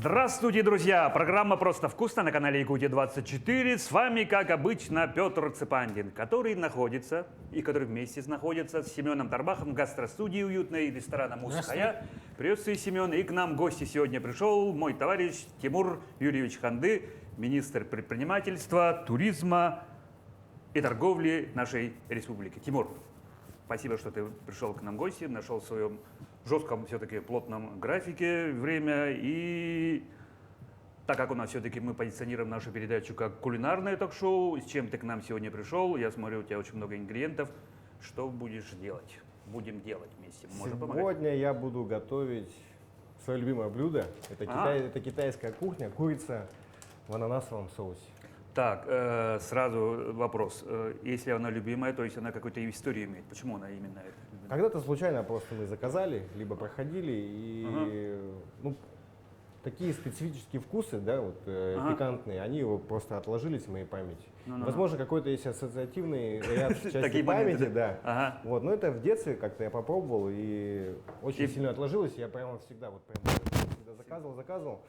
Здравствуйте, друзья! Программа «Просто вкусно» на канале Якутия-24. С вами, как обычно, Петр Цепандин, который находится и который вместе находится с Семеном Тарбахом в гастростудии уютной ресторана «Мусхая». Приветствую, Семен. И к нам в гости сегодня пришел мой товарищ Тимур Юрьевич Ханды, министр предпринимательства, туризма и торговли нашей республики. Тимур, спасибо, что ты пришел к нам в гости, нашел в своем жестком, все-таки плотном графике время. И так как у нас все-таки мы позиционируем нашу передачу как кулинарное ток-шоу, с чем ты к нам сегодня пришел? Я смотрю, у тебя очень много ингредиентов. Что будешь делать? Будем делать вместе. Сегодня я буду готовить свое любимое блюдо. Это китайская кухня, курица в ананасовом соусе. Так, сразу вопрос. Если она любимая, то есть она какую-то историю имеет. Почему она именно это? Когда-то случайно просто мы заказали, либо проходили, и такие специфические вкусы, да, вот, пикантные, они его просто отложились в моей памяти. Возможно, какой-то есть ассоциативный ряд части памяти, да. Вот, но это в детстве как-то я попробовал, и очень сильно отложилось. Я прямо всегда заказывал.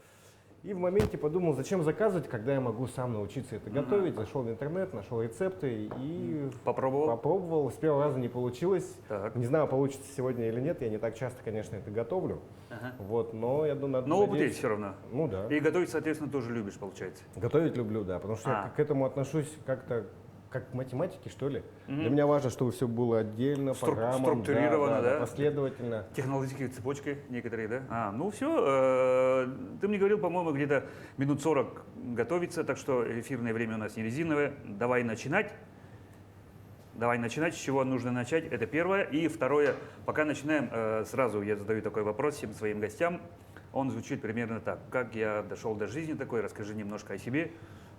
И в моменте подумал, зачем заказывать, когда я могу сам научиться это готовить. Зашел в интернет, нашел рецепты и попробовал. С первого раза не получилось. Так. Не знаю, получится сегодня или нет. Я не так часто, конечно, это готовлю. Вот, но я думаю, но опыт есть все равно. Ну да. И готовить, соответственно, тоже любишь, получается. Готовить люблю, да. Потому что я к этому отношусь как-то как к математике, что ли. Для меня важно, чтобы все было отдельно, структурировано, да? Последовательно. Технологической цепочкой некоторые, да? Ну все, ты мне говорил, по-моему, где-то минут 40 готовится, так что эфирное время у нас не резиновое. Давай начинать. С чего нужно начать, это первое. И второе, пока начинаем, сразу я задаю такой вопрос всем своим гостям. Он звучит примерно так. Как я дошел до жизни такой, расскажи немножко о себе.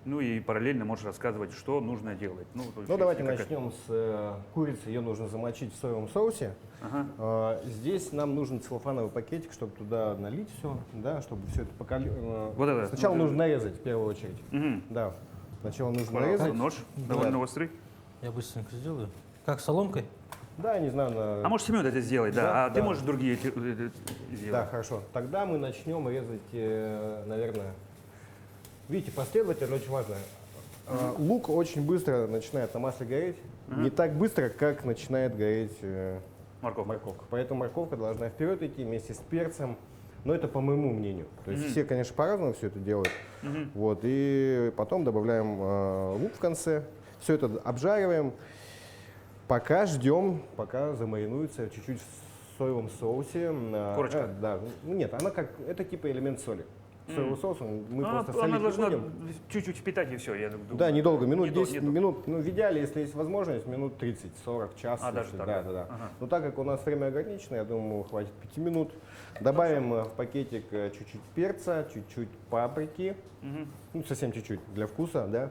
Ну и параллельно можешь рассказывать, что нужно делать. Ну давайте начнем с курицы. Ее нужно замочить в соевом соусе. Здесь нам нужен целлофановый пакетик, чтобы туда налить все, да, чтобы все это покалить. Сначала нужно нарезать в первую очередь. Да. Сначала нужно нарезать. Нож довольно острый. Я быстренько сделаю. Как, соломкой? Да, не знаю. А может, Семен это сделать, да? Ты можешь другие сделать. Да, хорошо. Тогда мы начнем резать, наверное. Видите, последовательно очень важно. Лук очень быстро начинает на масле гореть. Не так быстро, как начинает гореть морковка. Поэтому морковка должна вперед идти вместе с перцем. Но это по моему мнению. То есть все, конечно, по-разному все это делают. Вот, и потом добавляем лук в конце. Все это обжариваем. Пока ждем, пока замаринуется чуть-чуть в соевом соусе. Корочка? Да. Нет, она это типа элемент соли. Соевый соус, мы просто солить она не должна будем. чуть-чуть впитать и все, я думаю. Да, недолго, минут 10, минут, ну в идеале, если есть возможность, минут 30, 40, час. Даже так? Да. Но так как у нас время ограничено, я думаю, хватит 5 минут. Добавим в пакетик чуть-чуть перца, чуть-чуть паприки, ну совсем чуть-чуть для вкуса, да.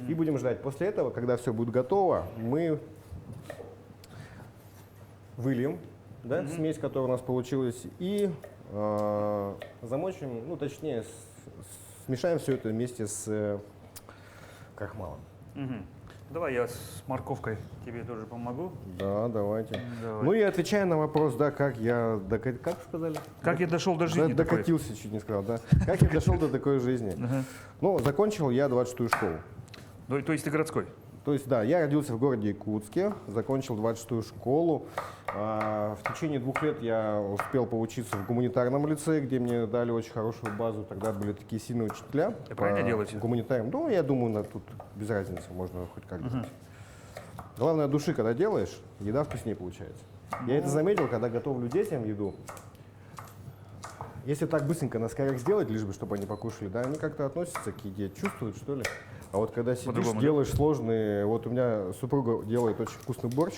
И будем ждать. После этого, когда все будет готово, мы выльем, да, смесь, которая у нас получилась, и замочим, ну точнее смешаем все это вместе с крахмалом. Давай я с морковкой тебе тоже помогу. Да, давайте. Ну и отвечая на вопрос, да, как я дошел до жизни? Докатился, чуть не сказал, да. Как я дошел до такой жизни? Ну, закончил я 26-ю школу. То есть ты городской? То есть, да, я родился в городе Якутске, закончил 26-ю школу. В течение 2 лет я успел поучиться в гуманитарном лицее, где мне дали очень хорошую базу. Тогда были такие сильные учителя. Ты правильно делаете? Гуманитарным. Ну, я думаю, тут без разницы, можно хоть как-то. Главное, от души, когда делаешь, еда вкуснее получается. Я это заметил, когда готовлю детям еду. Если так быстренько на скорях сделать, лишь бы, чтобы они покушали, да, они как-то относятся к еде, чувствуют, что ли. А вот когда сидишь, делаешь сложные, вот у меня супруга делает очень вкусный борщ,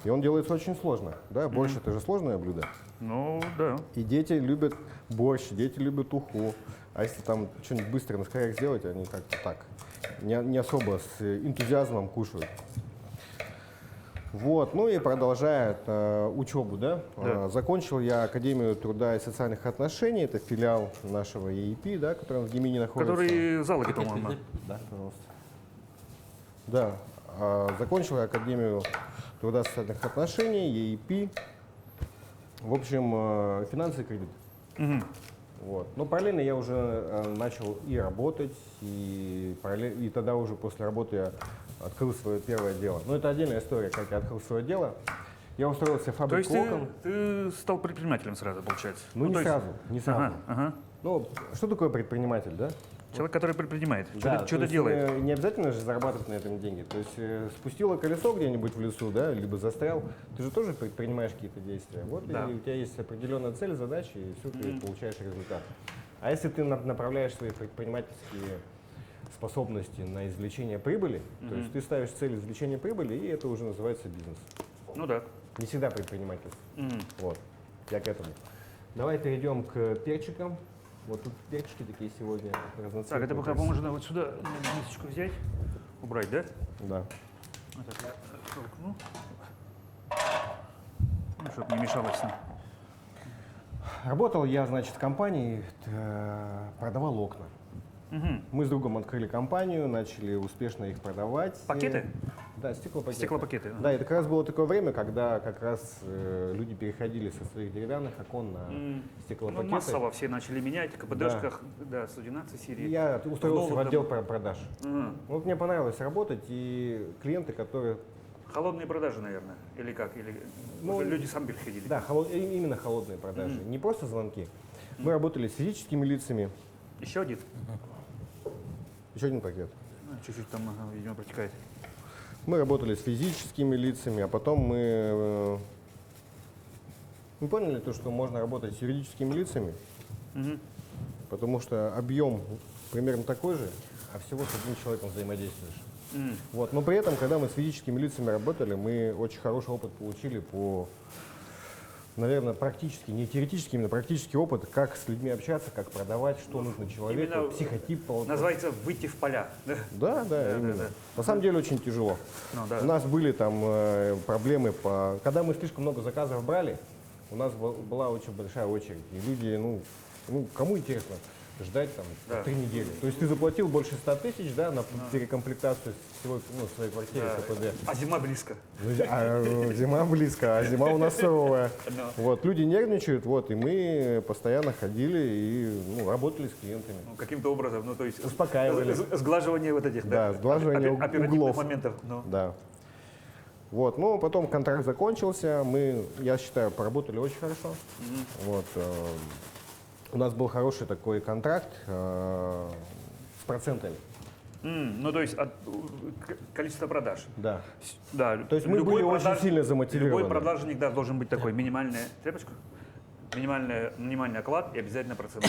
и он делается очень сложно, да, борщ это же сложное блюдо. Ну, да. И дети любят борщ, дети любят уху, а если там что-нибудь быстро на скорях сделать, они как-то так, не особо с энтузиазмом кушают. Вот, ну и продолжает учебу, да? Закончил я Академию труда и социальных отношений, это филиал нашего ЕИП, да, который в Гемине находится. Который в Залоге, по-моему. Да, пожалуйста. Да, закончил я Академию труда и социальных отношений, ЕИП. В общем, финансы и кредит. Вот. Но параллельно я уже начал и работать, и тогда уже после работы я открыл свое первое дело. Но это отдельная история, как я открыл свое дело. Я устроился в То есть фабрику окон. ты стал предпринимателем сразу, получается? Ну, не то есть- сразу, не сразу. Ага, ага. Ну, что такое предприниматель, да? Человек, который предпринимает, Да, то что-то есть, делает. Не обязательно же зарабатывать на этом деньги. То есть спустило колесо где-нибудь в лесу, да, либо застрял, ты же тоже предпринимаешь какие-то действия. Вот Да. и у тебя есть определенная цель, задача, и все, ты получаешь результат. А если ты направляешь свои предпринимательские способности на извлечение прибыли, то есть ты ставишь цель извлечения прибыли, и это уже называется бизнес. Ну да. Не всегда предпринимательство. Мгм. Вот, я к этому. Давай перейдем к перчикам. Вот тут перчики такие сегодня разноцветные. Так, это пока красивые. можно вот сюда мисочку взять, убрать, да? Да. Вот так я толкну. Ну, чтобы не мешалось. Работал я, значит, в компании, продавал окна. Мгм. Мы с другом открыли компанию, начали успешно их продавать. Пакеты? Да, стеклопакеты. Стеклопакеты. Да, это как раз было такое время, когда как раз люди переходили со своих деревянных окон на Ну, стеклопакеты. массово все начали менять, КПДшках, да, 112 серии. И я устроился в Новых отдел там. продаж. Мгм. Вот мне понравилось работать, и клиенты, которые... Холодные продажи, наверное, или как? Или Ну, люди сами приходили? Да, именно холодные продажи, не просто звонки. Мы работали с физическими лицами. Еще один? Еще один пакет. Ну, чуть-чуть там, ага, видимо, протекает. Мы работали с физическими лицами, а потом мы поняли то, что можно работать с юридическими лицами, Мгм. потому что объем примерно такой же, а всего с одним человеком взаимодействуешь. М. Вот. Но при этом, когда мы с физическими лицами работали, мы очень хороший опыт получили по, наверное, практически, не теоретически, именно практический опыт, как с людьми общаться, как продавать, что нужно человеку, Именно психотип. Называется «выйти в поля». Да? Да, да, именно. да. На самом деле очень тяжело. Ну, да. У нас были там проблемы по... Когда мы слишком много заказов брали, у нас была очень большая очередь. И люди, ну кому интересно ждать там Да. 3 недели. То есть ты заплатил больше 100 тысяч, да, на перекомплектацию всего, своей квартиры Да. КПД. А зима близко. Зима близко, а зима у нас суровая. Да. Вот, люди нервничают, вот, и мы постоянно ходили и работали с клиентами. Ну, каким-то образом, ну, то есть Успокаивали. сглаживание вот этих, Да, сглаживание оперативных углов. моментов. Ну. Да. Вот, ну, потом контракт закончился, я считаю, поработали очень хорошо. Вот, у нас был хороший такой контракт с процентами. Ну, то есть количество продаж. Да. Да. То есть мы были очень сильно замотивированы. Любой продажник, да, должен быть такой минимальная тряпочка, минимальный оклад и обязательно процент.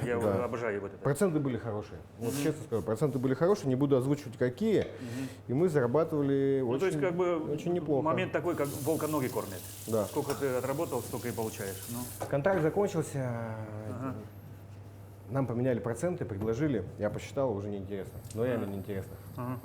Я Да. обожаю вот это. Проценты были хорошие. Вот честно скажу, проценты были хорошие, не буду озвучивать какие. И мы зарабатывали Ну, очень, то есть, как бы, очень неплохо. момент такой, как волка ноги кормят. Да. Сколько ты отработал, столько и получаешь. Ну. Контракт закончился, нам поменяли проценты, предложили. Я посчитал, уже неинтересно. Но реально неинтересно. Ага.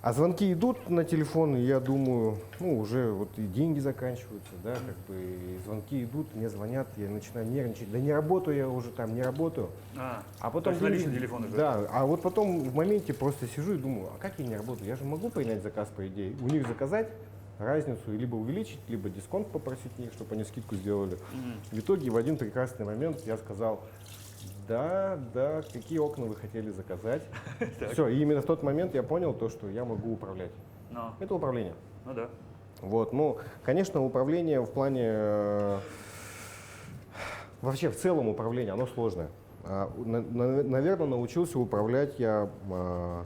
А звонки идут на телефон, и я думаю, уже вот и деньги заканчиваются, да, как бы и звонки идут, мне звонят, я начинаю нервничать. Да не работаю я уже там, не работаю. А Потом то есть на деньги- личный телефон уже. Да, а вот потом в моменте просто сижу и думаю, а как я не работаю? Я же могу принять заказ, по идее, у них заказать разницу, либо увеличить, либо дисконт попросить у них, чтобы они скидку сделали. В итоге в один прекрасный момент я сказал, да, какие окна вы хотели заказать. Все, и именно в тот момент я понял то, что я могу управлять. Ну, Это управление. ну да. Вот, конечно, управление в плане, вообще в целом управление, оно сложное. Наверное, научился управлять я в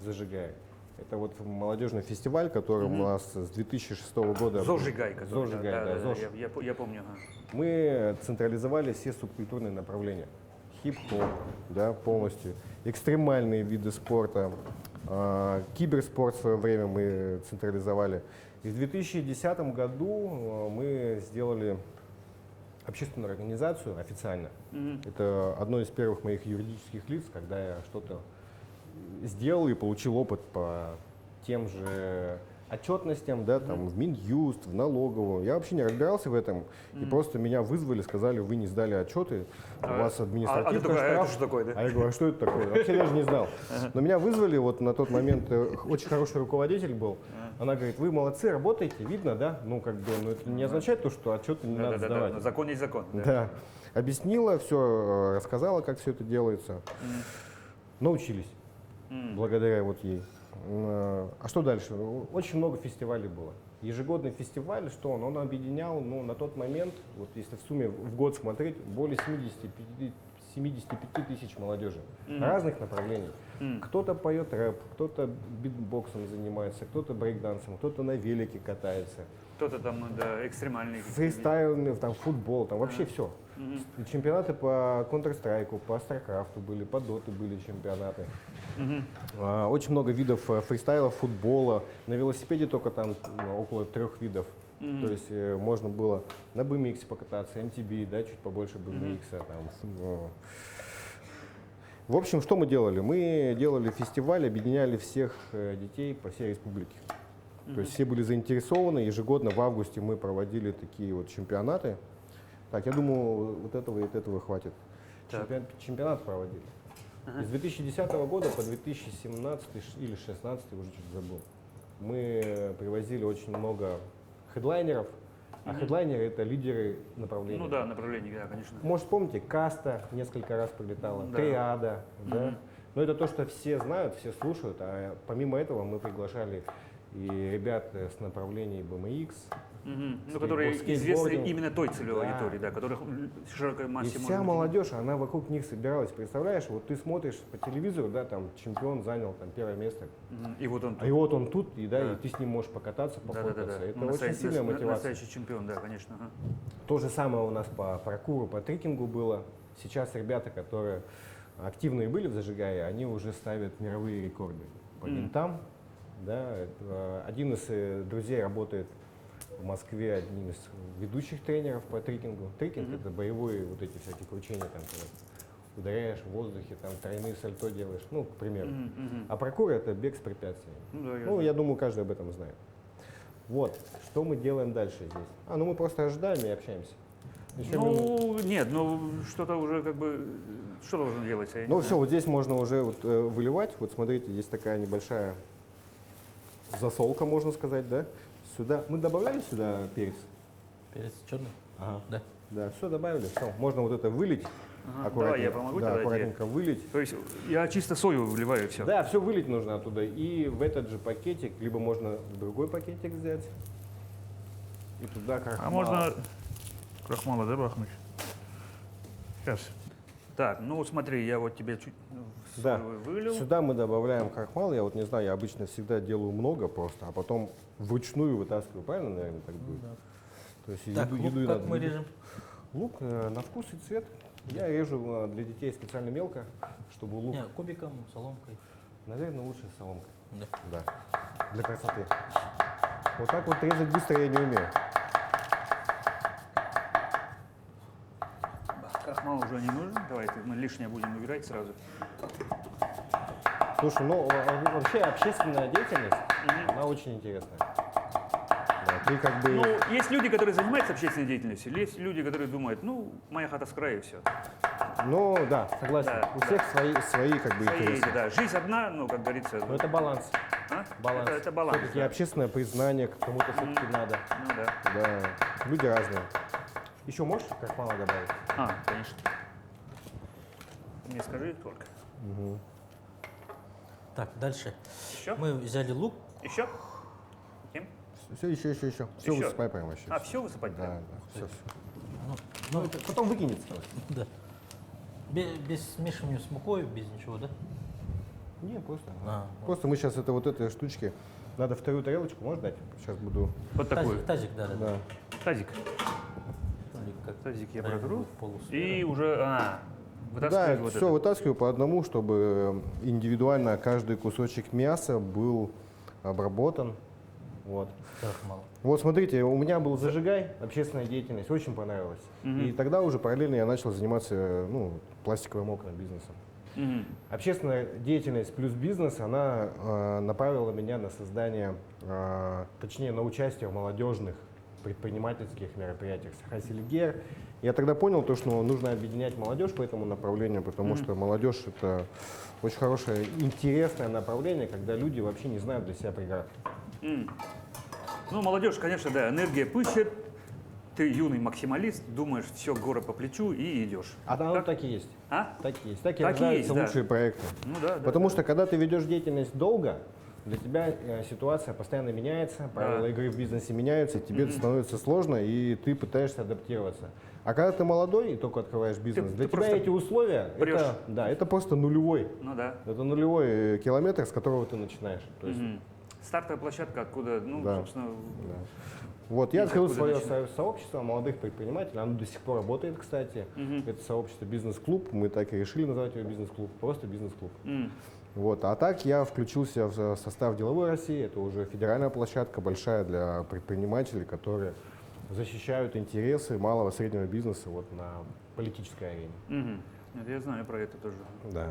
«Зажигай». Это вот молодежный фестиваль, который у нас с 2006 года. Зожигай, который, «Зожигай», да, «Зож». я помню. Ага. Мы централизовали все субкультурные направления. Хип-хоп, да, полностью. Экстремальные виды спорта. Киберспорт в свое время мы централизовали. И в 2010 году мы сделали общественную организацию официально. Это одно из первых моих юридических лиц, когда я что-то сделал и получил опыт по тем же отчетностям, да, там, в Минюст, в налоговую. Я вообще не разбирался в этом, и просто меня вызвали, сказали, вы не сдали отчеты, у вас административный ты такой, а это штраф. что такое, да? А я говорю, а что это такое? Вообще даже не знал. Но меня вызвали, вот на тот момент очень хороший руководитель был. Она говорит, вы молодцы, работаете, видно, да? Ну, как бы, это не означает то, что отчеты не надо сдавать. Закон есть закон. Да. Да. объяснила, все рассказала, как все это делается. Научились благодаря вот ей. А что дальше? Очень много фестивалей было. Ежегодный фестиваль, что он? Он объединял, ну, на тот момент, вот если в сумме в год смотреть, более 75 тысяч молодежи разных направлений. Кто-то поет рэп, кто-то битбоксом занимается, кто-то брейкдансом, кто-то на велике катается. Кто-то там, да, экстремальный. Фристайл, там, футбол, там вообще все. Чемпионаты по Counter-Strike, по StarCraft были, по Dota были чемпионаты. Очень много видов фристайла, футбола. На велосипеде только там около 3 видов. То есть можно было на BMX покататься, MTB, да, чуть побольше BMX. В общем, что мы делали? Мы делали фестиваль, объединяли всех детей по всей республике. То есть все были заинтересованы. Ежегодно в августе мы проводили такие вот чемпионаты. Так, я думаю, вот этого и от этого хватит. Чемпионат проводили. С 2010 года по 2017 или 2016, уже чуть забыл, мы привозили очень много хедлайнеров. А хедлайнеры — это лидеры направления. Ну да, направление, да, конечно. Может, помните, Каста несколько раз прилетала, Триада, да? Но это то, что все знают, все слушают, а помимо этого мы приглашали и ребят с направлений BMX, ну, которые известны именно той целевой аудитории, да, которых широкой массе. И вся молодежь, она вокруг них собиралась. Представляешь, вот ты смотришь по телевизору, да, там чемпион занял там 1 место. И вот он тут. И вот он тут, и, да, и ты с ним можешь покататься, пофоткаться. Да. Это очень сильная мотивация. Настоящий чемпион, да, конечно. То же самое у нас по паркуру, по трекингу было. Сейчас ребята, которые активные были в Зажигае, они уже ставят мировые рекорды по винтам. Да. Один из друзей работает в Москве, одним из ведущих тренеров по трекингу. Трекинг — это боевые вот эти всякие кручения, там, когда ударяешь в воздухе, там тройные сальто делаешь, ну, к примеру. А паркур — это бег с препятствиями. Ну, я думаю, каждый об этом знает. Вот, что мы делаем дальше здесь? Ну мы просто ожидаем и общаемся. Нет, что-то уже как бы, что должен делать? Ну все, вот здесь можно уже вот, выливать. Вот смотрите, здесь такая небольшая засолка, можно сказать, да? Сюда, мы добавляли сюда перец? Перец черный? Ага. Да. Да, все добавили, все. Можно вот это вылить. Давай, я помогу да, тогда аккуратненько вылить. То есть я чисто сою выливаю все? Да, все вылить нужно оттуда. И в этот же пакетик, либо можно другой пакетик взять. И туда крахмал. А можно крахмала, да, бахнуть? Сейчас. Так, ну смотри, я вот тебе чуть Да. вылил. Сюда мы добавляем крахмал. Я вот не знаю, я обычно всегда делаю много просто, а потом вручную вытаскиваю. Правильно, наверное, так будет? Да. То есть Так, еду, лук еду и как надо. мы режем? Лук на вкус и цвет. Я режу для детей специально мелко, чтобы лук, Не, кубиком, соломкой. наверное, лучше соломкой. Да. Да, для красоты. Вот так вот резать быстро я не умею. Крахмал уже не нужен. Давайте мы лишнее будем убирать сразу. Слушай, ну вообще общественная деятельность, она очень интересная. Да, ты как бы... Ну, есть люди, которые занимаются общественной деятельностью, есть люди, которые думают, ну, моя хата с краю и все. Ну да, согласен. Да, У всех свои как бы интересы. Да, жизнь одна, ну, как говорится. Но это баланс. А? Баланс. Это баланс. Все-таки Да. общественное признание кому-то все-таки надо. Ну да. Да, люди разные. Еще можешь крахмала добавить? Конечно. Мне скажи только. Так, дальше. Еще? Мы взяли лук. Еще? Кем? Все, еще. Все Еще? высыпай прямо вообще. Все высыпать? Да, да, все. Ну, Это потом выкинется. да. Без смешивания с мукой, без ничего, да? Не, просто. Вот. Просто мы сейчас это вот этой штучки. Надо вторую тарелочку, можешь дать? Сейчас буду. Вот такой. Тазик, да. Да. Тазик. Или как Тазик я правильно протру. будет, полусфера. И уже, Да, вытаскивать вот все это. вытаскиваю по одному, чтобы индивидуально каждый кусочек мяса был обработан. Вот. Крахмал. Вот смотрите, у меня был зажигай, общественная деятельность, очень понравилось. И тогда уже параллельно я начал заниматься пластиковым окном бизнесом. Общественная деятельность плюс бизнес, она направила меня на создание, точнее на участие в молодежных предпринимательских мероприятиях Саха-Селигер. Я тогда понял, то, что нужно объединять молодежь по этому направлению, потому что молодежь — это очень хорошее, интересное направление, когда люди вообще не знают для себя преград. Ну, молодежь, конечно, да, энергия пышет, ты юный максималист, думаешь, все, горы по плечу и идешь. А там так и есть. А? Так и есть. Так и Так и рождаются есть, да. лучшие проекты. Ну да, да. Потому что когда ты ведешь деятельность долго, для тебя ситуация постоянно меняется, правила игры в бизнесе меняются, тебе это становится сложно, и ты пытаешься адаптироваться. А когда ты молодой и только открываешь бизнес, для тебя просто эти условия, прешь. это просто нулевой. Ну да. Это нулевой километр, с которого ты начинаешь. То есть, Стартовая площадка, откуда, ну, Да. собственно, да. Вот, я Есть открыл откуда свое начинать. сообщество молодых предпринимателей, оно до сих пор работает, кстати. Это сообщество «Бизнес-клуб», мы так и решили назвать его «Бизнес-клуб», просто «Бизнес-клуб». Вот. А так я включился в состав «Деловой России», это уже федеральная площадка, большая для предпринимателей, которые защищают интересы малого и среднего бизнеса вот, на политической арене. Это я знаю про это тоже. Да.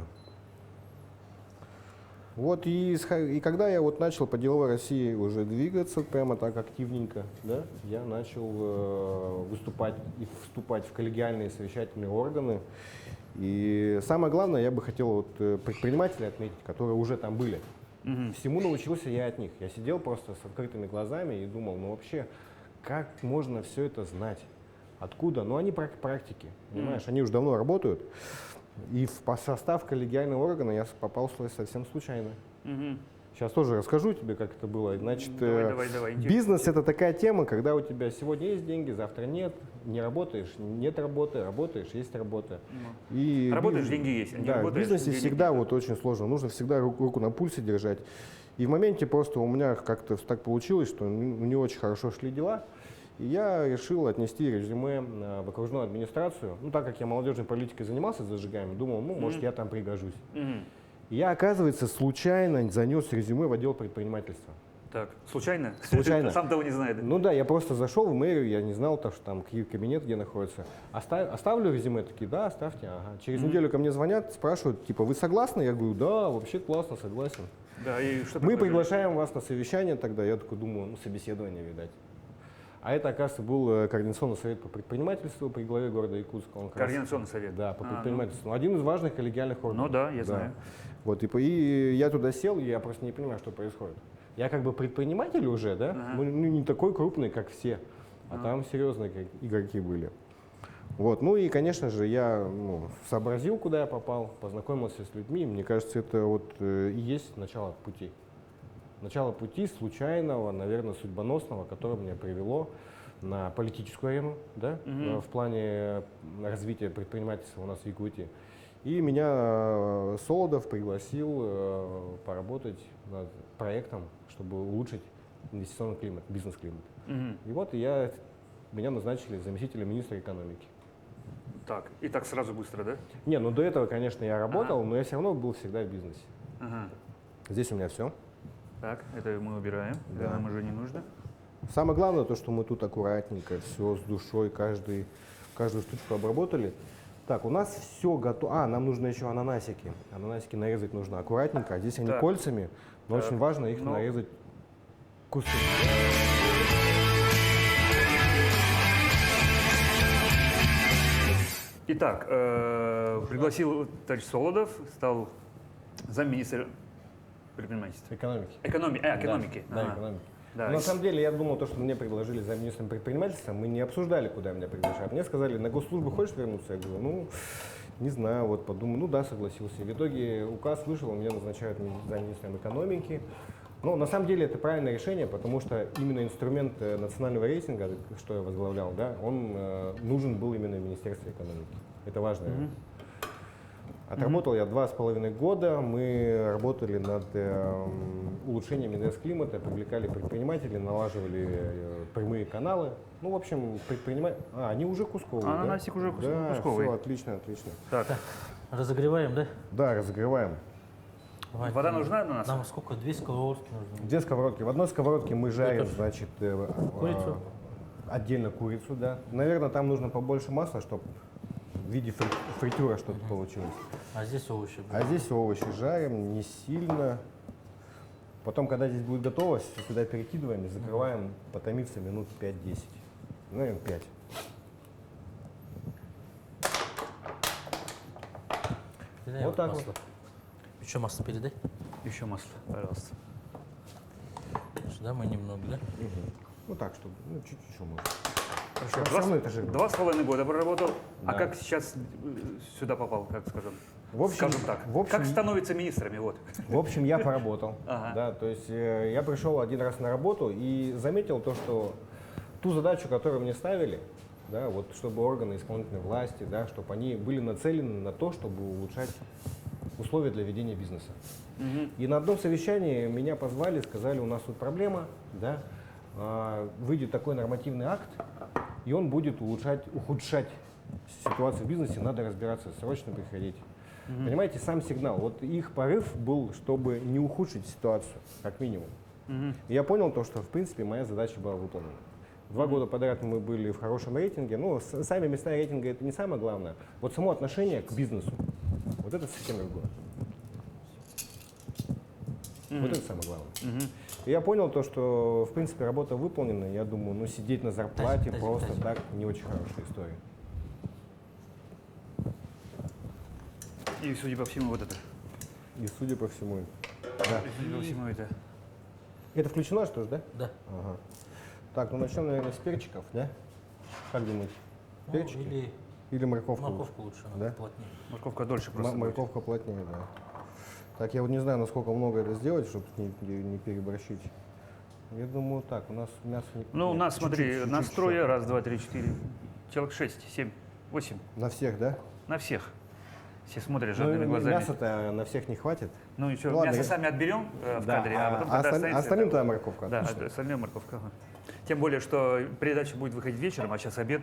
Вот и когда я вот начал по «Деловой России» уже двигаться прямо так активненько, да, я начал выступать и вступать в коллегиальные совещательные органы. И самое главное, я бы хотел вот предпринимателей отметить, которые уже там были. Всему научился я от них. Я сидел просто с открытыми глазами и думал, ну вообще, как можно все это знать? Откуда? Ну они практики, понимаешь, они уже давно работают. И в состав коллегиального органа я попал совсем случайно. Сейчас тоже расскажу тебе, как это было. Значит, Давай, бизнес — это такая тема, когда у тебя сегодня есть деньги, завтра нет, не работаешь, нет работы, работаешь, есть работа. И Работаешь, деньги есть, а не да, в работаешь, бизнесе денег всегда нет. вот очень сложно, нужно всегда руку на пульсе держать. И в моменте просто у меня как-то так получилось, что не очень хорошо шли дела. И я решил отнести резюме в окружную администрацию. Ну, так как я молодежной политикой занимался с зажигаем, думал, ну, может, я там пригожусь. И я, оказывается, случайно занес резюме в отдел предпринимательства. Так, случайно? Случайно. Сам того не знает. Ну да, я просто зашел в мэрию, я не знал, что там кабинет где находится. Оставлю резюме? Такие, да, оставьте. Ага. Через неделю ко мне звонят, спрашивают, типа, вы согласны? Я говорю, да, вообще классно, согласен. Да, и что Мы предложили? приглашаем вас на совещание тогда. Я такой думаю, ну, собеседование, видать. А это, оказывается, был координационный совет по предпринимательству при главе города Якутска. Он как раз- Координационный совет. Да, по А, предпринимательству. Один из важных коллегиальных органов. Ну да, я знаю. Вот, и я туда сел, и я просто не понимаю, что происходит. Я как бы предприниматель уже, да, ну, не такой крупный, как все, а там серьезные игроки были. Вот, ну и, конечно же, я сообразил, куда я попал, познакомился с людьми. Мне кажется, это вот и есть начало пути. Начало пути случайного, наверное, судьбоносного, которое меня привело на политическую арену, да, в плане развития предпринимательства у нас в Якутии. И меня Солодов пригласил поработать над проектом, чтобы улучшить инвестиционный климат, бизнес-климат. И вот меня назначили заместителем министра экономики. Так, и так сразу быстро, да? Не, ну до этого, конечно, я работал, но я все равно был всегда в бизнесе. Здесь у меня все. Так, это мы убираем, Да. это нам уже не нужно. Самое главное то, что мы тут аккуратненько, все с душой, каждую штучку обработали. Так, у нас все готово. Нам нужно еще ананасики. Ананасики нарезать нужно аккуратненько. А здесь они Так. кольцами, но Так. очень важно их Ну. нарезать куски. Итак, пригласил товарищ Солодов, стал замминистра предпринимательства. Экономики. Экономики. Да, Ага. экономики. Да. Но на самом деле, я думал, что мне предложили замминистром предпринимательства, мы не обсуждали, куда меня приглашают. Мне сказали, на госслужбу хочешь вернуться? Я говорю, ну, не знаю, вот подумаю, ну да, согласился. И в итоге указ вышел, меня назначают замминистром экономики. Но на самом деле это правильное решение, потому что именно инструмент национального рейтинга, что я возглавлял, да, он нужен был именно в Министерстве экономики. Это важно. Отработал я 2,5 года, мы работали над улучшением инвестклимата, привлекали предпринимателей, налаживали прямые каналы. Ну, в общем, они уже кусковые, да? Ананасик уже Да, кусковый. все, отлично, отлично. Так, Разогреваем, да? Да, разогреваем. Давайте. вода нужна у нас? Нам сколько? 2 сковородки нужно. 2 сковородки. В одной сковородке мы жарим, Это значит, курицу? отдельно курицу, да. Наверное, там нужно побольше масла, чтобы в виде фритюра что-то получилось. А здесь овощи. А здесь овощи жарим не сильно. Потом, когда здесь будет готово, сюда перекидываем и закрываем потомиться минут 5-10. Наверное, 5. Передай Вот так масло. вот. Еще масло передай. Еще масло, пожалуйста. Сюда мы немного, да? Ну так, чтобы, чуть еще можно. Хорошо. Все равно это же. 2,5 года проработал. А Да. как сейчас сюда попал, как скажем? В общем, Скажем так. в общем, Как становятся министрами? Вот. В общем, я поработал. Ага. Да, то есть я пришел один раз на работу и заметил то, что ту задачу, которую мне ставили, да, вот чтобы органы исполнительной власти, да, чтобы они были нацелены на то, чтобы улучшать условия для ведения бизнеса. И на одном совещании меня позвали, сказали, у нас тут проблема, да, выйдет такой нормативный акт, и он будет ухудшать ситуацию в бизнесе, надо разбираться, срочно приходить. Понимаете, сам сигнал, вот их порыв был, чтобы не ухудшить ситуацию, как минимум. И я понял то, что в принципе моя задача была выполнена. 2 года подряд мы были в хорошем рейтинге, ну, сами места рейтинга это не самое главное, вот само отношение к бизнесу, вот это совсем другое. Вот это самое главное. И я понял то, что в принципе работа выполнена, я думаю, ну сидеть на зарплате просто так не очень хорошая история. И, судя по всему, вот это. И судя по всему, да. И, судя по всему, это. Это включено что ж, да? Да. Ага. Так, ну начнем, наверное, с перчиков, да? Как думаете? Ну, Перчики? Или морковку? морковку лучше, Да? плотнее. Морковка дольше просто. будет. Морковка плотнее, да. Так, я вот не знаю, насколько много это сделать, чтобы не переборщить. Я думаю, так, у нас мясо не... Ну, у нет, нас, смотри, чуть-чуть настроя еще. 1, 2, 3, 4. Человек 6, 7, 8. На всех, да? На всех. Все смотрят Ну, жадными глазами. мяса-то на всех не хватит. Ну и что, Ну, ладно, мясо я- сами отберем в Да, кадре, а потом когда останется... остальным это- тогда морковка. Да, отлично. остальная морковка. Ага. Тем более, что передача будет выходить вечером, а сейчас обед.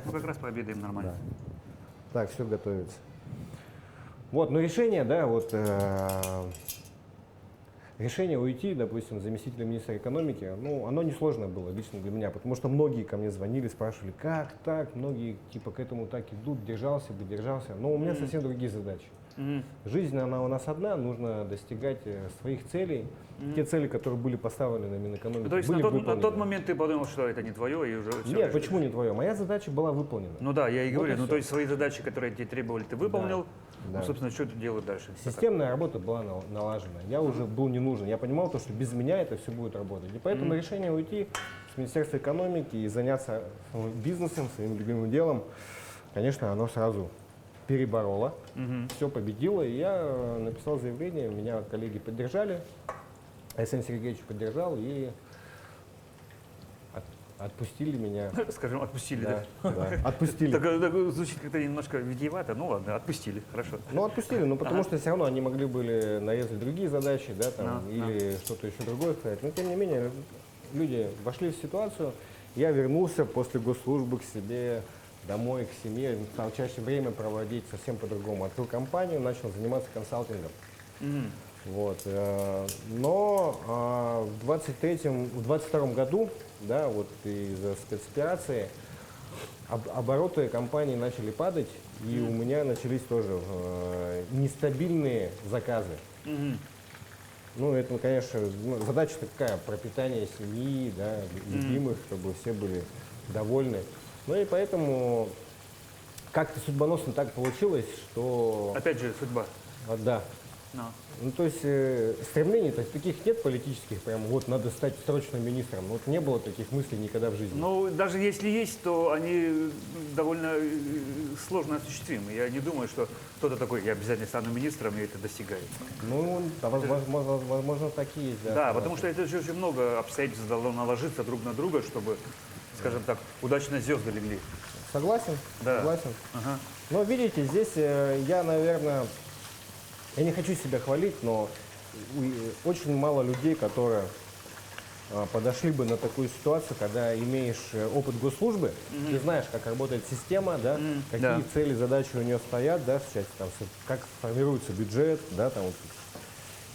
Ну, как раз пообедаем нормально. Так, все готовится. Вот, но решение, да, вот решение уйти, допустим, заместителя министра экономики, ну, оно несложное было лично для меня, потому что многие ко мне звонили, спрашивали, как так, многие типа к этому так идут, держался бы, держался, но у меня совсем другие задачи. Жизнь, она у нас одна, нужно достигать своих целей. Те цели, которые были поставлены на Минэкономике, То есть были на тот выполнены. момент ты подумал, что это не твое, и уже всё, Нет, решил. почему не твое? Моя задача была выполнена. Ну да, я и Вот говорю, и ну всё. то есть свои задачи, которые тебе требовали, ты выполнил. Да. Ну, собственно, что ты делать дальше? Системная работа была налажена. Я уже был не нужен. Я понимал, то, что без меня это все будет работать. И поэтому решение уйти с Министерства экономики и заняться бизнесом, своим любимым делом, конечно, оно сразу перебороло, все победило. И я написал заявление, меня коллеги поддержали, Александр Сергеевич поддержал и отпустили меня. Скажем, отпустили, да? Да, отпустили. Так звучит как-то немножко витиевато, ну ладно, отпустили, хорошо. Ну, отпустили, но потому что все равно они могли были нарезать другие задачи, да, там, Да, или что-то еще другое сказать. Но, тем не менее, люди вошли в ситуацию. Я вернулся после госслужбы к себе, домой, к семье, стал чаще время проводить совсем по-другому. Открыл компанию, начал заниматься консалтингом. Вот. Но в 22 году, да, вот из-за спецоперации обороты компании начали падать, и у меня начались тоже нестабильные заказы. Ну, это, конечно, задача такая, пропитание семьи, да, любимых, чтобы все были довольны. Ну и поэтому как-то судьбоносно так получилось, что... Опять же, судьба. Да. Ну. Ну, то есть стремлений таких нет политических, прям вот надо стать срочно министром. Вот не было таких мыслей никогда в жизни. Ну, даже если есть, то они довольно сложно осуществимы. Я не думаю, что кто-то такой, я обязательно стану министром, и это достигает. Ну, да, возможно, так и есть, да. Да, потому что это же очень много обстоятельств должно наложиться друг на друга, чтобы, скажем так, удачно звезды легли. Согласен, Да. согласен. Ага. Но видите, здесь я, наверное, я не хочу себя хвалить, но очень мало людей, которые подошли бы на такую ситуацию, когда имеешь опыт госслужбы, ты знаешь, как работает система, да, какие Да. цели, задачи у нее стоят, да, сейчас, там, как формируется бюджет, да, там, вот.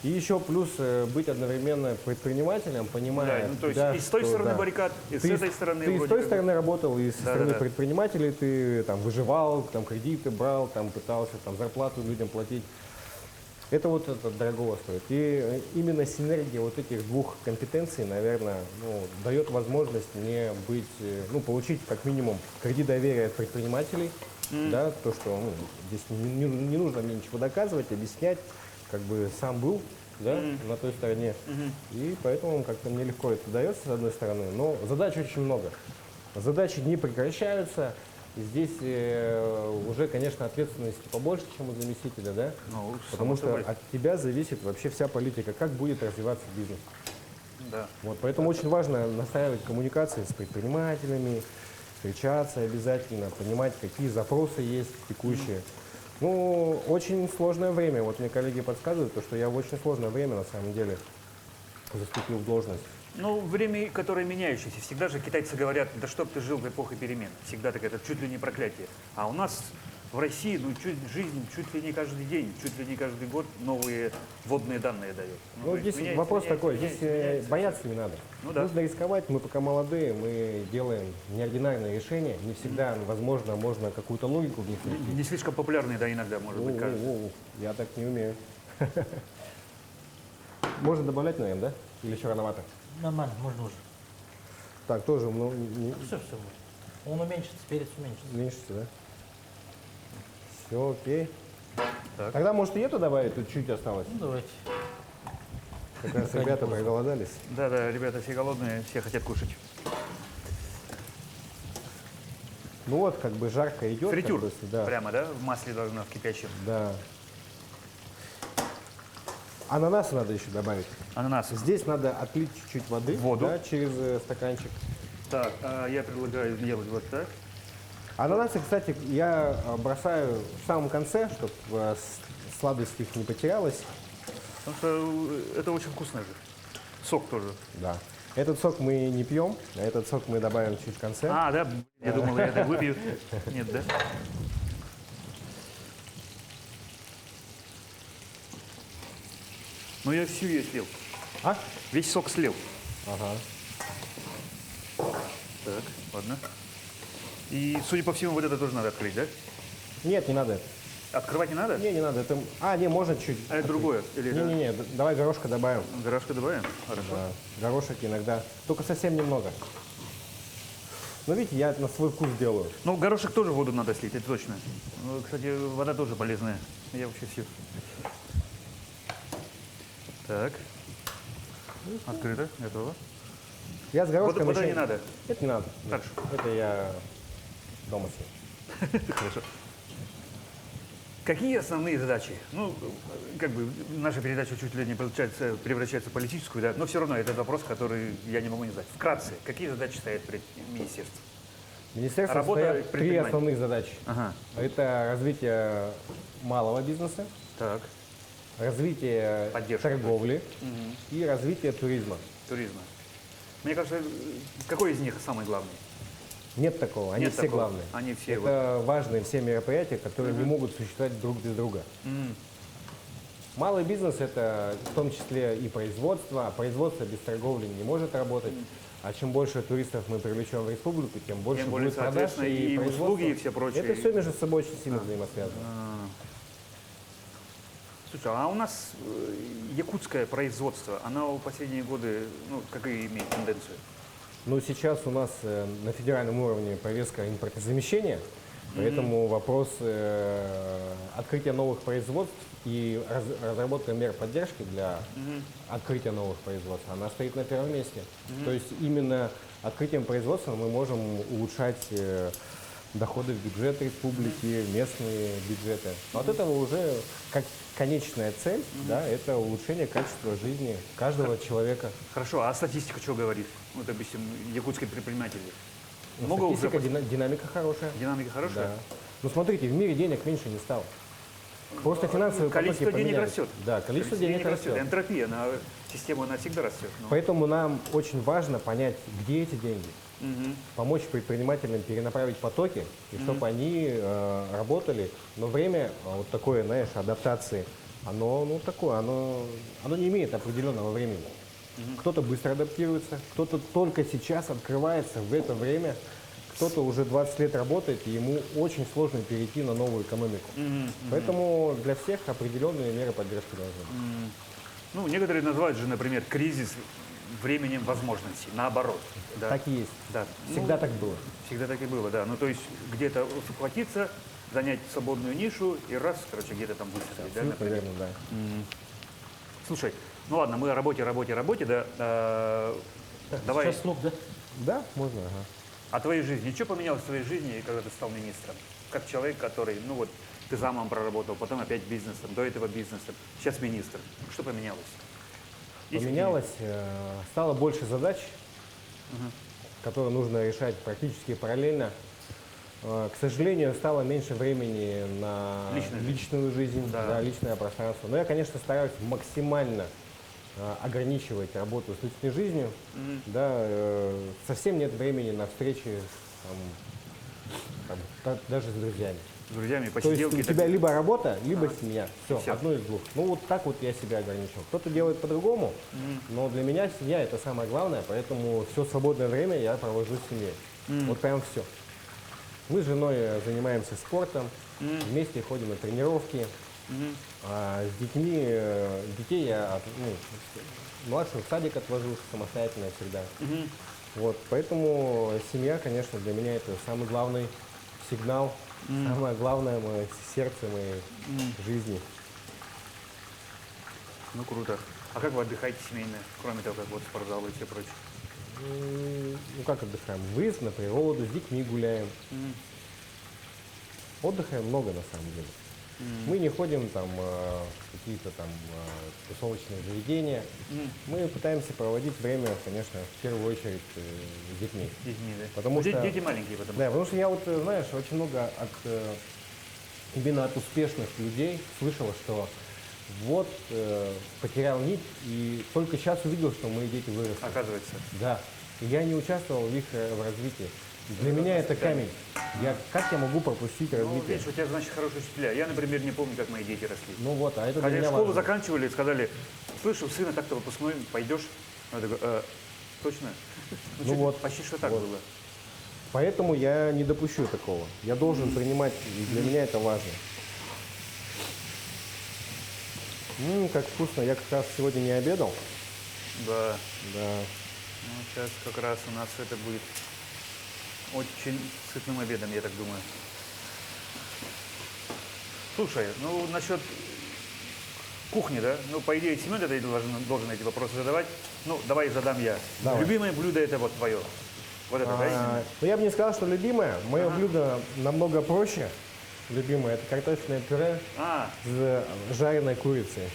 И еще плюс быть одновременно предпринимателем, понимая, Да, ну, то есть да, и с той что, стороны да, баррикад, и с этой стороны ты и с вроде той как- стороны работал, и со стороны да. предпринимателей ты там выживал, там кредиты брал, там пытался там зарплату людям платить. Это вот это дорого стоит. И именно синергия вот этих двух компетенций, наверное, ну, дает возможность мне быть, ну, получить как минимум кредит доверия от предпринимателей, да, то, что ну, здесь не нужно мне ничего доказывать, объяснять, как бы сам был, да, на той стороне. И поэтому как-то мне легко это дается, с одной стороны, но задач очень много. Задачи не прекращаются. И здесь уже, конечно, ответственности побольше, чем у заместителя, да? Ну, Потому само что собой. от тебя зависит вообще вся политика, как будет развиваться бизнес. Да. Вот, поэтому очень важно настраивать коммуникации с предпринимателями, встречаться обязательно, понимать, какие запросы есть текущие. Ну, очень сложное время. Вот мне коллеги подсказывают, то, что я в очень сложное время, на самом деле, заступил в должность. Ну, время, которое меняющееся. Всегда же китайцы говорят, да чтоб ты жил в эпоху перемен. Всегда так это чуть ли не проклятие. А у нас в России, ну, жизнь чуть ли не каждый день, чуть ли не каждый год новые вводные данные дает. Ну, то есть здесь меняется, вопрос меняется, такой, меняется, здесь меняется. бояться не надо. Ну да. Нужно рисковать, мы пока молодые, мы делаем неординарные решения, не всегда, возможно, можно какую-то логику в них найти. Не слишком популярные, да, иногда, может быть, кажется. Я так не умею. Можно добавлять, наверное, да? Или еще рановато? Нормально, можно уже. Так, тоже Все. Он уменьшится, перец уменьшится. меньшится, да? Все, окей. Так. Тогда, может, и эту добавить? Тут чуть осталось. Ну, давайте. Как раз ребята проголодались. Да, ребята, все голодные, все хотят кушать. Ну вот, как бы жарко идет. Фритюр, как бы, да. прямо, да, в масле должно, в кипящем. Да. Ананасы надо еще добавить. Ананас. Здесь надо отлить чуть-чуть воды, Воду. да, через стаканчик. Так, а я предлагаю делать вот так. Ананасы, кстати, я бросаю в самом конце, чтобы сладость их не потерялась. Потому что это очень вкусно же. Сок тоже. Да. Этот сок мы не пьем, а этот сок мы добавим чуть в конце. А, да, я думал, я это выпью. Нет, да? Ну, я всю ее слил. А? Весь сок слил. Ага. Так, ладно. И, судя по всему, вот это тоже надо открыть, да? Нет, не надо. Открывать не надо? Не надо. Это... не, можно чуть. А это другое? Или это Не, давай горошка добавим. горошка добавим? Хорошо. Да. Горошек иногда. Только совсем немного. Ну, видите, я на свой вкус делаю. Ну, горошек тоже в воду надо слить, это точно. Ну, кстати, вода тоже полезная. Я вообще все. Так. Открыто, готово. Я с горошком Вода еще... не надо. Это не надо. Хорошо. Это я дома съем. Хорошо. Какие основные задачи? Ну, как бы наша передача чуть ли не получается, превращается в политическую, да, но все равно это вопрос, который я не могу не знать. Вкратце, какие задачи стоят перед министерством? Министерство Работа стоят три предпринимателей. основных задачи. Ага, Это развитие малого бизнеса, так, развитие Поддержка. торговли и развитие туризма. туризма. Мне кажется, какой из них самый главный? Нет такого, они Нет все такого. главные. Они все Это важные все мероприятия, которые не могут существовать друг без друга. Малый бизнес – это в том числе и производство, а производство без торговли не может работать. А чем больше туристов мы привлечем в республику, тем больше Тем более, будет продаж соответственно, и производства. услуги, и все прочее. Это все между собой очень сильно взаимосвязано. Слушай, а у нас якутское производство, оно в последние годы, ну, какую имеет тенденцию? Ну, сейчас у нас на федеральном уровне повестка импортозамещения, поэтому вопрос открытия новых производств и разработка мер поддержки для открытия новых производств, она стоит на первом месте. То есть именно открытием производства мы можем улучшать доходы в бюджет республики, местные бюджеты. От этого уже как конечная цель, да, это улучшение качества жизни каждого человека. Хорошо, а статистика что говорит? Вот, допустим, якутские предприниматели. Ну, Много уже статистика, динамика хорошая. динамика хорошая? Да. Ну, смотрите, в мире денег меньше не стало. Просто финансовые Количество потоки денег поменялись. растет. Да, количество денег растет. Энтропия, система, она всегда растет. Ну. Поэтому нам очень важно понять, где эти деньги. Помочь предпринимателям перенаправить потоки, и чтобы они работали. Но время вот такое, знаешь, адаптации, оно, ну, такое, оно не имеет определенного времени. Кто-то быстро адаптируется, кто-то только сейчас открывается в это время, кто-то уже 20 лет работает, и ему очень сложно перейти на новую экономику. Поэтому для всех определенные меры поддержки должны быть. Ну, некоторые называют же, например, кризис временем возможностей, наоборот. Да. Так и есть. Да. Всегда Ну, так было. Всегда так и было, да. Ну, то есть где-то ухватиться, занять свободную нишу и раз, короче, где-то там выстрелить. Да, Абсолютно например. верно, да. Слушай, ну ладно, мы о работе, да. Давай. Сейчас лук, да? Да, можно, ага. А твоей жизни, что поменялось в твоей жизни, когда ты стал министром? Как человек, который, ну вот, ты замом проработал, потом опять бизнесом, до этого бизнесом, сейчас министр. Что поменялось? Есть Поменялось, стало больше задач, которые нужно решать практически параллельно. К сожалению, стало меньше времени на личную жизнь, Да. да, личное пространство. Но я, конечно, стараюсь максимально ограничивать работу с личной жизнью. Да, совсем нет времени на встречи даже с друзьями. с друзьями, То есть посиделки? у тебя либо работа, либо семья. Все, Всё. одно из двух. Ну вот так вот я себя ограничил. Кто-то делает по-другому, но для меня семья это самое главное, поэтому все свободное время я провожу с семьей. Вот прям все. Мы с женой занимаемся спортом, вместе ходим на тренировки. А с детей я младшего в садик отвожу самостоятельно всегда. Вот, поэтому семья, конечно, для меня это самый главный сигнал, самое главное мое сердце моей жизни. Ну, круто. А как вы отдыхаете семейно, кроме того, как вот спортзал и все прочее? Ну как отдыхаем? Выезд на природу, с детьми гуляем. Отдыхаем много на самом деле. Мы не ходим там в какие-то там тусовочные заведения. Мы пытаемся проводить время, конечно, в первую очередь с детьми. С детьми, да? Потому Ну, что- дети маленькие, потому Да, потому что я вот, знаешь, очень много именно от успешных людей слышал, что вот потерял нить и только сейчас увидел, что мои дети выросли. оказывается. Да. И я не участвовал в их в развитии. Для меня это камень. Как я могу пропустить Ну, развитие? видишь, у тебя, значит, хорошие учителя. Я, например, не помню, как мои дети росли. Ну вот, а это для Когда меня школу важно. заканчивали, сказали, слышь, у сына так-то выпускной, пойдешь? Я такой, точно? Ну чуть- вот, Почти что так вот. было. Поэтому я не допущу такого. Я должен принимать, и для меня это важно. Как вкусно. Я как раз сегодня не обедал. Да. Да. Ну, сейчас как раз у нас это будет очень сытным обедом, я так думаю. Слушай, ну насчет кухни, да? Ну, по идее, Семен это должен эти вопросы задавать. Ну, давай задам я. Давай. Любимое блюдо это вот твое. Вот это, да, именно? Ну, я бы не сказал, что любимое. Мое блюдо намного проще. Любимое это картофельное пюре с жареной курицей.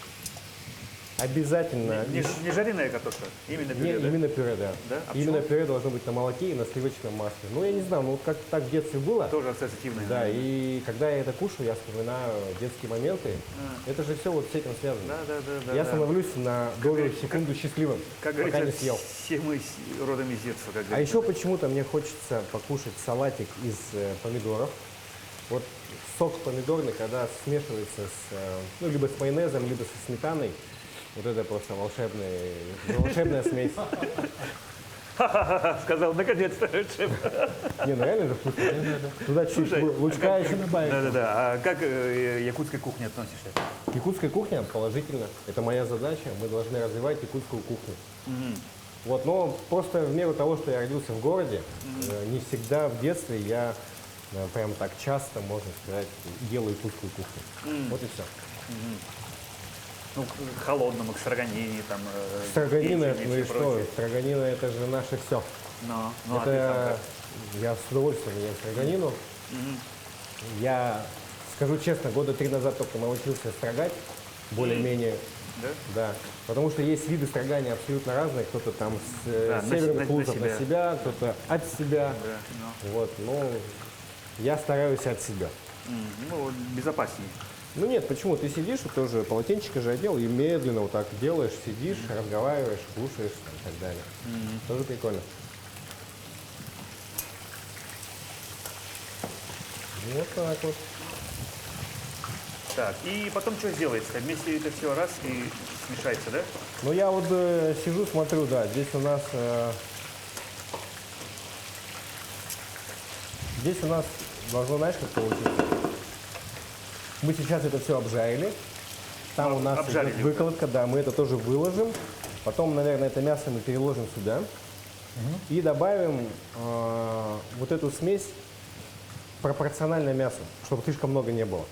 Обязательно. Не жареная картошка, именно Не, пюре, да? именно пюре, да. Да? А Именно почему? пюре должно быть на молоке и на сливочном масле. Ну, я не знаю, ну как так в детстве было. Тоже ассоциативное. Да, и когда я это кушаю, я вспоминаю детские моменты. Это же все вот с этим связано. Да. Я становлюсь на долю секунду счастливым, Как пока не говорится, съел. все мы родом из детства, как А говорится. еще почему-то мне хочется покушать салатик из помидоров. Вот сок помидорный, когда смешивается с, либо с майонезом, либо со сметаной, вот это просто волшебная смесь. Сказал, наконец-то, шеф. Не, ну реально же вкусно. Туда чуть Слушай, лучка еще добавить. Да. А как якутской кухне относишься? Якутская кухня положительно. Это моя задача. Мы должны развивать якутскую кухню. Вот, но просто в меру того, что я родился в городе, не всегда в детстве я прям так часто, можно сказать, делаю якутскую кухню. Вот и все. Ну, к холодному, к строганине, там, Строганина, печени и ну и всё что? прочее. Строганина это же наше все. Ну, а ты сам Это как? я с удовольствием ем строганину. Я скажу честно, года 3 назад только научился строгать, более-менее. Да? Да, потому что есть виды строгания абсолютно разные. Кто-то там с Да, северных на вкусов себя. на себя, кто-то от себя. Да, ну. Вот, ну, я стараюсь от себя. Ну, безопаснее. Ну нет, почему? Ты сидишь, вот тоже полотенчика же одел, и медленно вот так делаешь, сидишь, разговариваешь, слушаешь там, и так далее. Тоже прикольно. Вот так вот. Так, и потом что сделается? Вместе это все раз и смешается, да? Ну я вот сижу, смотрю, да, здесь у нас должно, знаешь, как получиться. Мы сейчас это все обжарили. Там у нас Обжарили идет выкладка, да, мы это тоже выложим. Потом, наверное, это мясо мы переложим сюда. И добавим вот эту смесь пропорционально мясу, чтобы слишком много не было.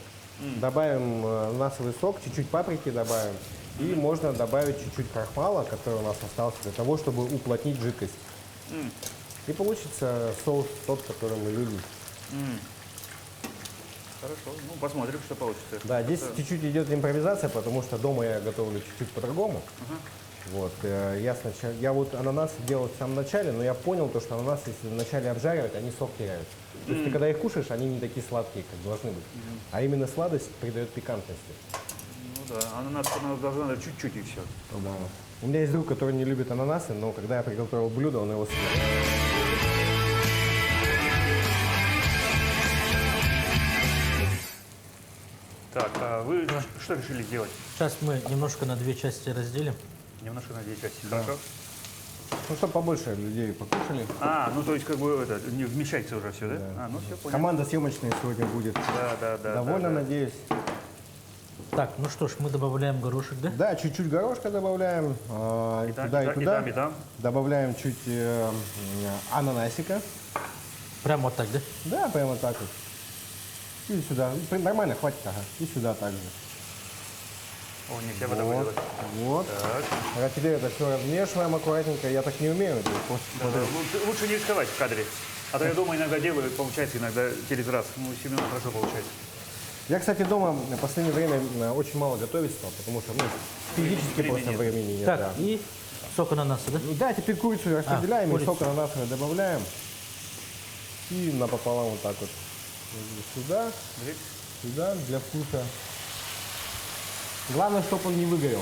Добавим ананасовый сок, чуть-чуть паприки добавим. И можно добавить чуть-чуть крахмала, который у нас остался, для того, чтобы уплотнить жидкость. И получится соус тот, который мы любим. Хорошо, ну посмотрим, что получится. Да, здесь чуть-чуть идет импровизация, потому что дома я готовлю чуть-чуть по-другому. Вот, я вот ананас делал в самом начале, но я понял, то, что ананас, если вначале обжаривать, они сок теряют. То есть ты когда их кушаешь, они не такие сладкие, как должны быть. А именно сладость придает пикантности. Ну да, ананас должно надо чуть-чуть и все. Да. У меня есть друг, который не любит ананасы, но когда я приготовил блюдо, он его съел. Так, а вы что решили сделать? Сейчас мы немножко на две части разделим. Немножко на 2 части, хорошо? Ну, чтобы побольше людей покушали. А, ну то есть как бы это, не вмещается уже все, да? А, ну все, понял. Команда съемочная сегодня будет Да. довольна, надеюсь. Так, ну что ж, мы добавляем горошек, да? Да, чуть-чуть горошка добавляем. И там, туда, и и туда. там, и там. Добавляем чуть ананасика. Прям вот так, да? Да, прямо так вот. И сюда. Нормально, хватит, ага. И сюда также. О, нельзя вода Вот. выделать. Вот. Так, А теперь это все размешиваем аккуратненько. Я так не умею. это просто да, лучше не рисковать в кадре. А то я дома иногда делаю, получается иногда через раз. Ну, Семен хорошо получается. Я, кстати, дома в последнее время очень мало готовить стал, потому что физически Времени просто нет. времени нет. Так, да. и сок ананаса, да? Ну да, теперь курицу распределяем, и курицу. сок ананасовый добавляем. И напополам вот так вот. Сюда, сюда, для вкуса. Главное, чтобы он не выгорел,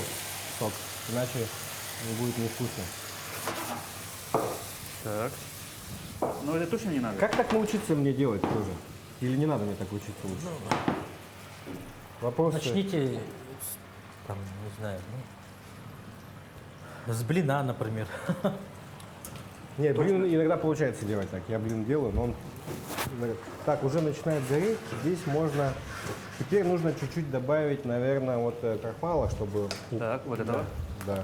сок, иначе не будет невкусно. Так. Ну это точно не надо? Как так научиться мне делать тоже? Или не надо мне так учиться лучше? Вопрос. Начните, там, не знаю, с блина, например. Нет, блин иногда получается делать так. Я блин делаю, но он... Так, уже начинает гореть. Здесь можно... Теперь нужно чуть-чуть добавить, наверное, вот крахмала, чтобы... Так, вот этого. Да.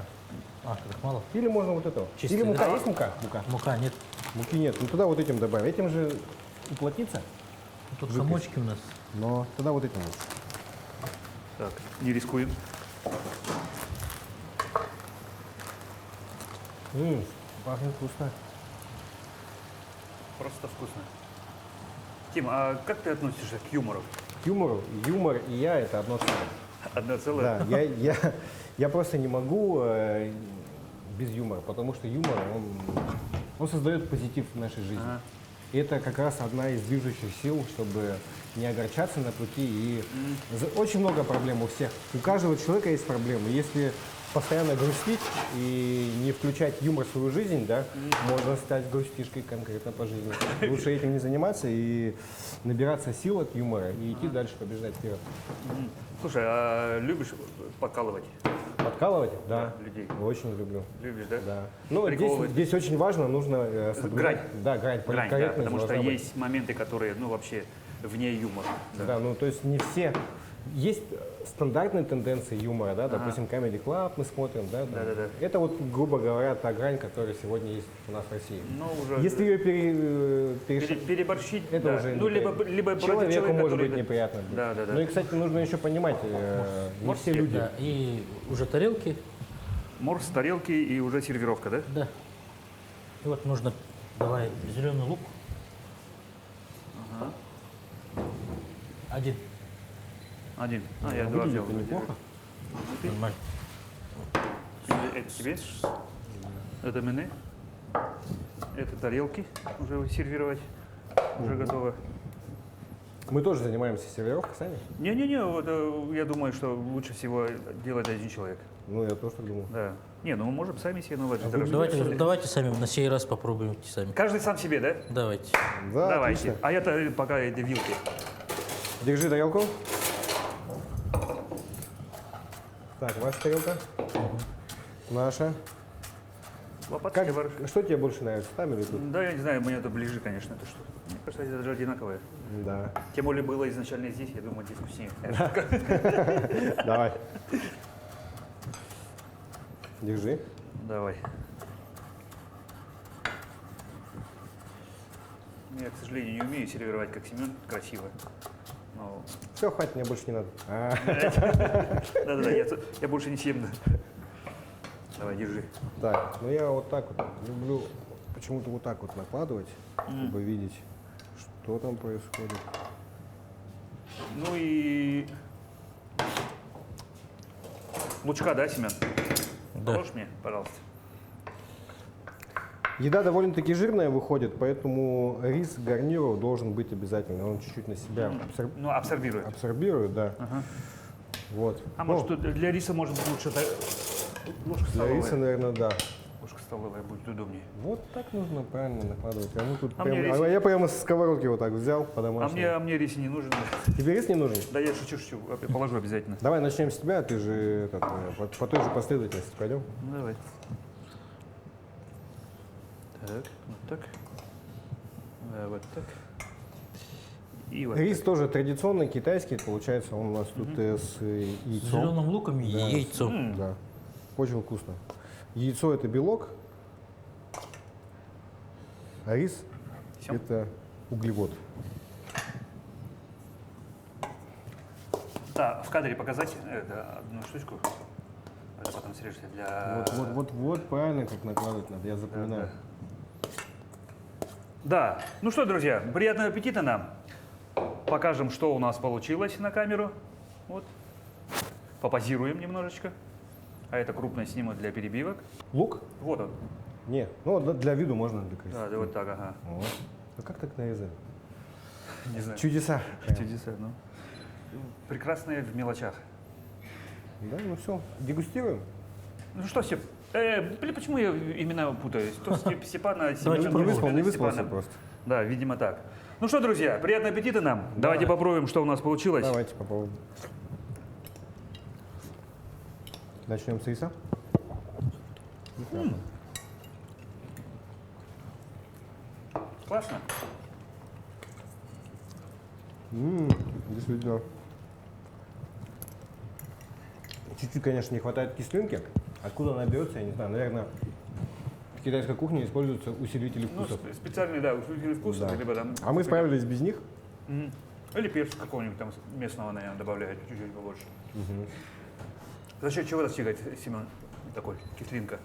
А, как мало? Или можно вот этого. Чистый, Или мука. да? Есть мука? Мука. Мука нет. Муки нет. Ну туда вот этим добавим. Этим же уплотнится, Тут комочки у нас. но тогда вот этим лучше. Так, не рискуем. Пахнет вкусно. Просто вкусно. Тим, а как ты относишься к юмору? К юмору. Юмор и я это одно целое. Одно целое? Да, я просто не могу без юмора, потому что юмор, он создает позитив в нашей жизни. Ага. И это как раз одна из движущих сил, чтобы не огорчаться на пути. И очень много проблем у всех. У каждого человека есть проблемы. Если постоянно грустить и не включать юмор в свою жизнь, да, можно стать грустишкой конкретно по жизни. Лучше этим не заниматься и набираться сил от юмора и идти дальше, побеждать вперед. Слушай, а любишь покалывать Подкалывать? Да. людей? Очень люблю. Любишь, да? Да. Ну, Приколывать. здесь очень важно, нужно соблюдать. Грань. Да, грань. Грань, да, Политкорректность потому что должна быть. есть моменты, которые, ну, вообще вне юмора. Да. Да, ну то есть не все. Есть стандартные тенденции юмора, да, допустим, Comedy Club мы смотрим, да, там. Да-да-да. Это вот, грубо говоря, та грань, которая сегодня есть у нас в России. Но уже Если ее переборщить, это да. уже Ну, либо человеку против человека, может который- быть неприятно. Будет. Да. Ну и, кстати, нужно еще понимать, не все люди. Да, и уже тарелки. Морс, тарелки и уже сервировка, да? Да. И вот нужно, давай, зеленый лук. Один. Один. Я два Выглядит взял. это неплохо. Нормально. Это тебе? Это мены. Это тарелки уже сервировать. Уже готово. Мы тоже занимаемся сервировкой сами. Не-не-не, вот, я думаю, что лучше всего делать один человек. Ну, я тоже так думаю. Да. Не, ну мы можем сами себе наладить. Давайте сами на сей раз попробуем сами. Каждый сам себе, да? Давайте. Да, Давайте. отлично. А я-то пока эти вилки. Держи тарелку. Так, ваша тарелка. Наша. Лопаточкой Как, ворочу. что тебе больше нравится, там или тут? Да, я не знаю, мне это ближе, конечно, это что. Мне кажется, это даже одинаковое. Да. Тем более было изначально здесь, я думаю, здесь вкуснее. Давай. Держи. Давай. Я, к сожалению, не умею сервировать, как Семен, красиво. Но... Все, хватит, мне больше не надо. Да-да-да, я больше не съем. Да. Давай, держи. Так, ну я вот так вот люблю почему-то вот так вот накладывать, чтобы видеть, что там происходит. Ну и лучка, да, Семен? Да. Положишь мне, пожалуйста? Еда довольно-таки жирная выходит, поэтому рис к гарниру должен быть обязательно. Он чуть-чуть на себя Ну, абсорбирует. абсорбирует, да. Вот. А Ну, может, тут для риса, может быть, лучше ложка для столовая? риса, наверное, да. Ложка столовая будет удобнее. Вот так нужно правильно накладывать. А, мы тут А прям- мне рис- а я прямо с сковородки вот так взял по А домашнему. мне рис не нужен. Тебе рис не нужен? Да я шучу, положу обязательно. Давай начнем с тебя, ты же по той же последовательности пойдем. Ну, давай. Так, вот так. Вот так. И вот Рис так. тоже традиционный, китайский, получается, он у нас тут с С яйцом. зеленым луком и Да, яйцом. Да, очень вкусно. Яйцо это белок, а рис Всё? это углевод. Да, в кадре показать одну штучку. Это потом срежете для... Вот, правильно как накладывать надо, я запоминаю. Да. Ну что, друзья, приятного аппетита нам. Покажем, что у нас получилось на камеру. Вот. Попозируем немножечко. А это крупно сниму для перебивок. Лук? Вот он. Не, ну для виду можно для красоты. Да, вот так, ага. Вот. Ну как так нарезали? Не знаю. Чудеса. Чудеса, ну. Прекрасные в мелочах. Да, ну все, дегустируем. Ну что, Степ, блин, почему я имена путаюсь? То Степана, Давайте Семена, попробуем. Не Степана. выспался просто. Да, видимо так. Ну что, друзья, приятного аппетита нам. Давайте попробуем, что у нас получилось. Давайте попробуем. Начнем с риса. Классно. Действительно. Чуть-чуть, конечно, не хватает кислинки. Откуда она берется, я не знаю. Наверное, в китайской кухне используются усилители Ну, вкусов. специальный, да, усилитель вкуса, Да. либо там... А мы справились без них. Или перца какого-нибудь там местного, наверное, добавляют чуть-чуть побольше. За счет чего достигает, Семен, такой кислинка?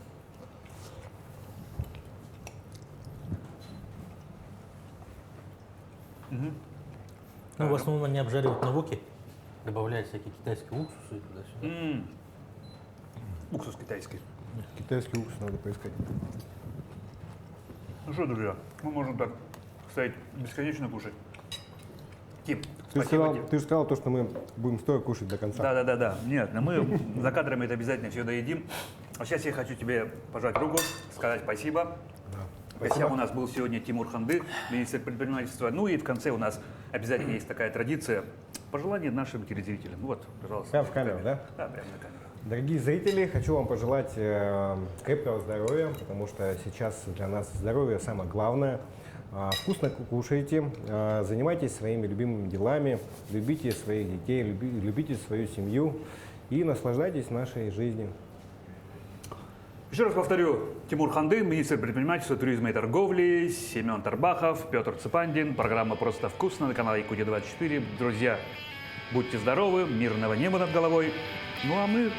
Ну, в основном они обжаривают на воке, добавляют всякие китайские уксусы и туда-сюда. Уксус китайский. Китайский уксус надо поискать. Ну что, друзья, мы можем так стоять бесконечно кушать. Тим, Ты спасибо тебе. же сказал то, что мы будем стоя кушать до конца. Да. Нет, но мы за кадрами это обязательно все доедим. А сейчас я хочу тебе пожать руку, сказать спасибо. В гостях у нас был сегодня Тимур Ханды, министр предпринимательства. Ну и в конце у нас обязательно есть такая традиция. Пожелания нашим телезрителям. Вот, пожалуйста. Прямо в камеру, да? Да, прямо на камеру. Дорогие зрители, хочу вам пожелать крепкого здоровья, потому что сейчас для нас здоровье самое главное. Вкусно кушайте, занимайтесь своими любимыми делами, любите своих детей, любите свою семью и наслаждайтесь нашей жизнью. Еще раз повторю, Тимур Ханды, министр предпринимательства, туризма и торговли, Семен Тарбахов, Петр Цепандин. Программа «Просто вкусно» на канале Якутия-24. Друзья, будьте здоровы, мирного неба над головой. Ну а мы